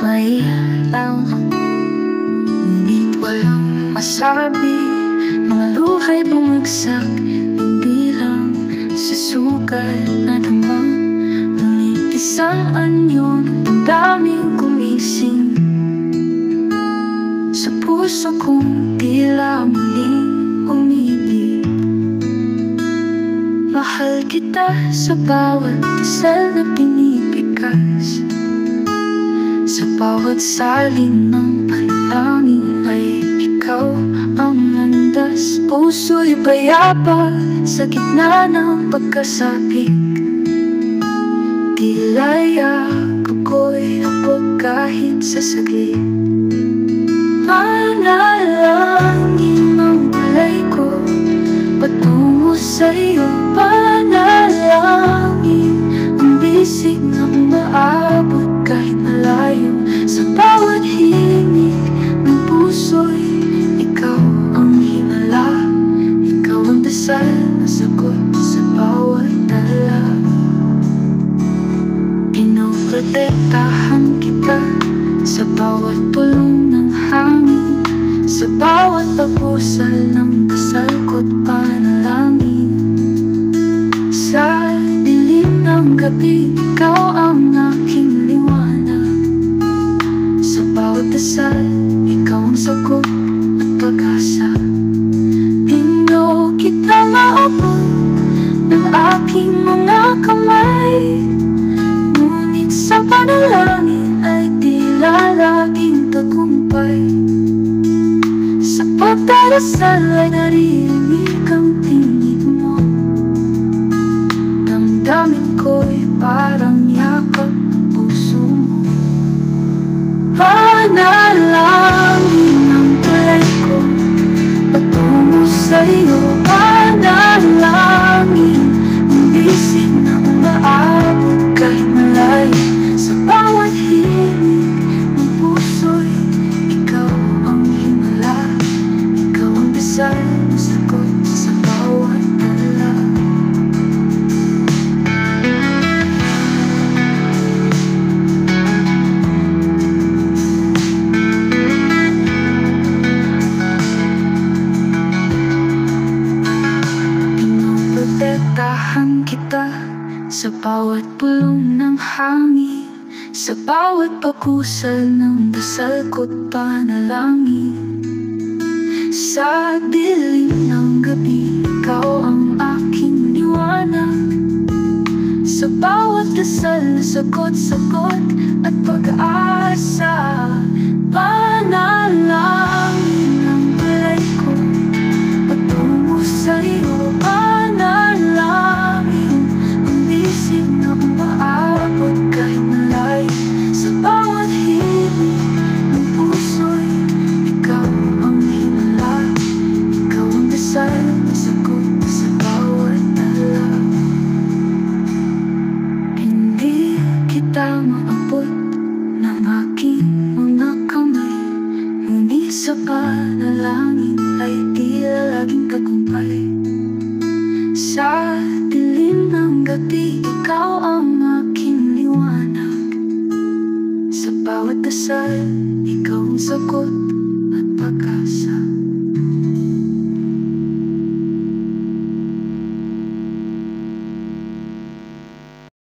mahirap, ngunit walang masabi. Mga luha'y bumagsak, hindi lang sa sugat na damang, ngunit isang anyo ng daming gumising sa puso kong tila muling umibig. Mahal kita sa bawat dasal na pinipikas, sa bawat salin ng panalangin ay ikaw ang landas. Puso'y bayaba sa gitna ng pagkasakit, tila yakap ko'y abot kahit sa saglit. Panalangin ang palay ko patungo sa'yo, panalangin ang bisig na umaabot kahit malayo. Sa bawat himig ng puso'y ikaw ang himala, ikaw ang dasal na sagot sa bawat dala. Pinoprotektahan kita sa bawat pulong ng hangin, sa bawat pagpusal ng dasal ko't panalangin. Sa dilim ng gabi, ikaw ang aking liwanag, sa bawat dasal, ikaw ang sagot at pag-asa. Pindo kita maabot ng aking mga kamay, ngunit sa panalangin ay tila laging tagumpay. Sa pagdarasal ay narinig ang tinig mo, damdamin ko'y parang yakap ng puso mo. Panalangin ang palay ko patungo sa'yo, panalangin ang bisig na umaabot kahit malayo. Sa bawat himig ng puso'y ikaw ang himala, ikaw ang dasal na sagot sa bawat dala. Pinoprotektahan kita sa bawat pulong ng hangin, sa bawat pagkusal ng dasal ko't panalangin. Sa dilim ng gabi, ikaw ang aking liwanag, sa bawat dasal na sagot-sagot at pag-asa. Panalangin ang palay ko patungo sa'yo, panalangin ang bisig na umaabot kahit malayo. Sa bawat himig ng puso'y ikaw ang himala, ikaw ang dasal na sagot sa bawat dala. Hindi kita maabot ng aking mga kamay, ngunit sa panalangin ay tila laging tagumpay. Sa dilim ng gabi, ikaw ang aking liwanag, sa bawat dasal, ikaw ang sagot